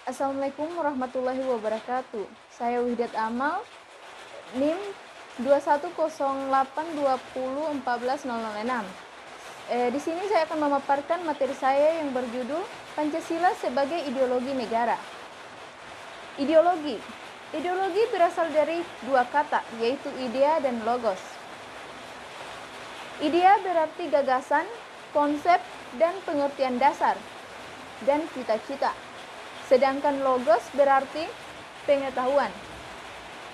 Assalamualaikum warahmatullahi wabarakatuh. Saya Wihdat Amal, NIM 2108201401406. Di sini saya akan memaparkan materi saya yang berjudul Pancasila sebagai Ideologi Negara. Ideologi. Ideologi berasal dari dua kata, yaitu idea dan logos. Idea berarti gagasan, konsep, dan pengertian dasar, dan cita-cita. Sedangkan logos berarti pengetahuan.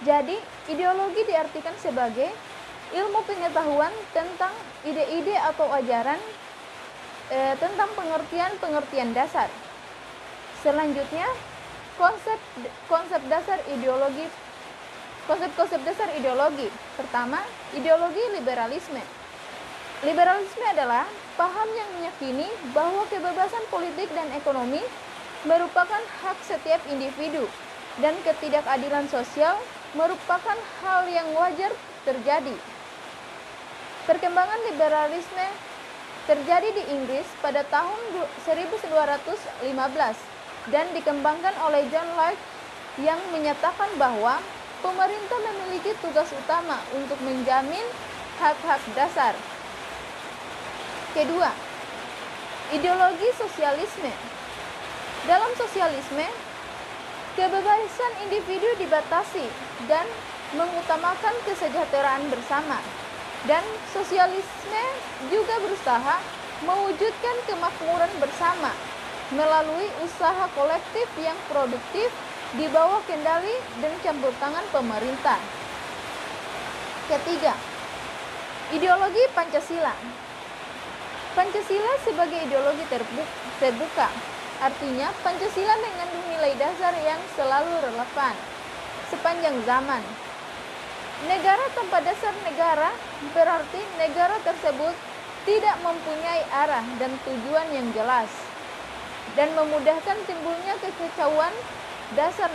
Jadi, ideologi diartikan sebagai ilmu pengetahuan tentang ide-ide atau ajaran tentang pengertian-pengertian dasar. Selanjutnya, konsep-konsep dasar ideologi. Pertama, ideologi liberalisme. Liberalisme adalah paham yang meyakini bahwa kebebasan politik dan ekonomi merupakan hak setiap individu dan ketidakadilan sosial merupakan hal yang wajar terjadi. Perkembangan liberalisme terjadi di Inggris pada tahun 1215 dan dikembangkan oleh John Locke yang menyatakan bahwa pemerintah memiliki tugas utama untuk menjamin hak-hak dasar. Kedua, ideologi sosialisme. Dalam sosialisme, kebebasan individu dibatasi dan mengutamakan kesejahteraan bersama. Dan sosialisme juga berusaha mewujudkan kemakmuran bersama melalui usaha kolektif yang produktif di bawah kendali dan campur tangan pemerintah. Ketiga, ideologi Pancasila. Pancasila sebagai ideologi terbuka. Artinya, Pancasila mengandung nilai dasar yang selalu relevan sepanjang zaman. Negara tanpa dasar negara berarti negara tersebut tidak mempunyai arah dan tujuan yang jelas dan memudahkan timbulnya kekacauan dasar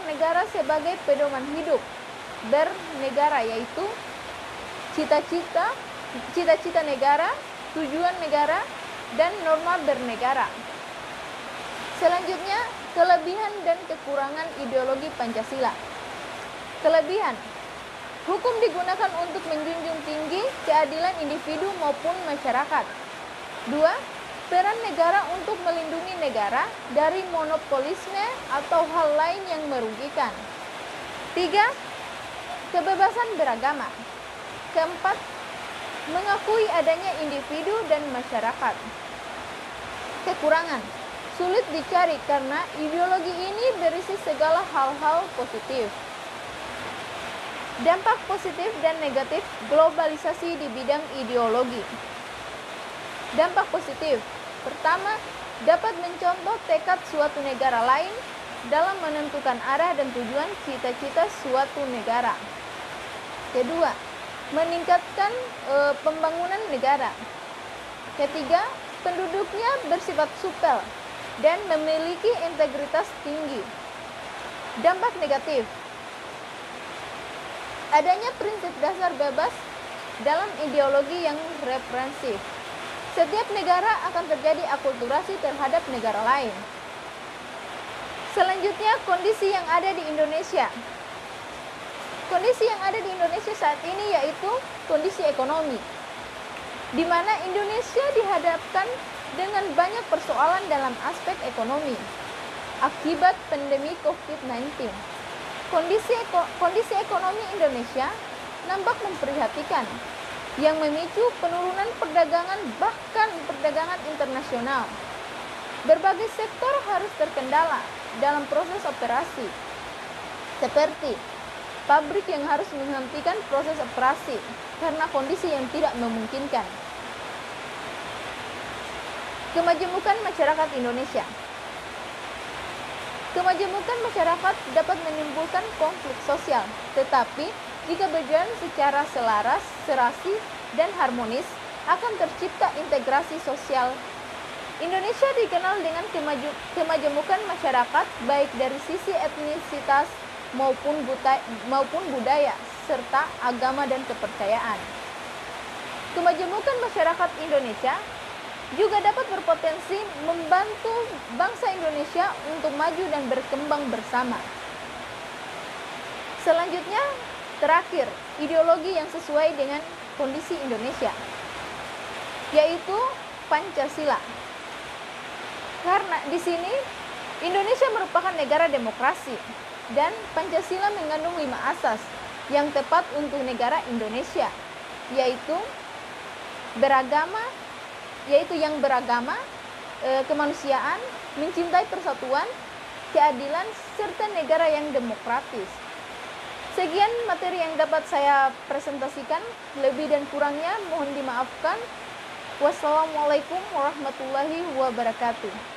negara sebagai pedoman hidup bernegara, yaitu cita-cita negara, tujuan negara, dan norma bernegara. Selanjutnya, kelebihan dan kekurangan ideologi Pancasila. Kelebihan. Hukum digunakan untuk menjunjung tinggi keadilan individu maupun masyarakat. 2. Peran negara untuk melindungi negara dari monopolisme atau hal lain yang merugikan. 3. Kebebasan beragama. Keempat, mengakui adanya individu dan masyarakat. Kekurangan. Sulit dicari karena ideologi ini berisi segala hal-hal positif. Dampak positif dan negatif globalisasi di bidang ideologi. Dampak positif. Pertama, dapat mencontoh tekad suatu negara lain dalam menentukan arah dan tujuan cita-cita suatu negara. Kedua, meningkatkan pembangunan negara. Ketiga, penduduknya bersifat supel dan memiliki integritas tinggi. Dampak negatif. Adanya prinsip dasar bebas dalam ideologi yang represif. Setiap negara akan terjadi akulturasi terhadap negara lain. Selanjutnya, kondisi yang ada di Indonesia. Kondisi yang ada di Indonesia saat ini yaitu kondisi ekonomi, di mana Indonesia dihadapkan dengan banyak persoalan dalam aspek ekonomi akibat pandemi COVID-19. Kondisi ekonomi Indonesia nampak memprihatinkan, yang memicu penurunan perdagangan bahkan perdagangan internasional. Berbagai sektor harus terkendala dalam proses operasi, seperti pabrik yang harus menghentikan proses operasi karena kondisi yang tidak memungkinkan. Kemajemukan masyarakat Indonesia. Kemajemukan masyarakat dapat menimbulkan konflik sosial, tetapi jika berjalan secara selaras, serasi, dan harmonis, akan tercipta integrasi sosial. Indonesia dikenal dengan kemajemukan masyarakat baik dari sisi etnisitas maupun budaya, serta agama dan kepercayaan. Kemajemukan masyarakat Indonesia juga dapat berpotensi membantu bangsa Indonesia untuk maju dan berkembang bersama. Selanjutnya, terakhir, ideologi yang sesuai dengan kondisi Indonesia, yaitu Pancasila. Karena di sini Indonesia merupakan negara demokrasi dan Pancasila mengandung 5 asas yang tepat untuk negara Indonesia, yaitu yang beragama, kemanusiaan, mencintai persatuan, keadilan, serta negara yang demokratis. Sekian materi yang dapat saya presentasikan, lebih dan kurangnya mohon dimaafkan. Wassalamualaikum warahmatullahi wabarakatuh.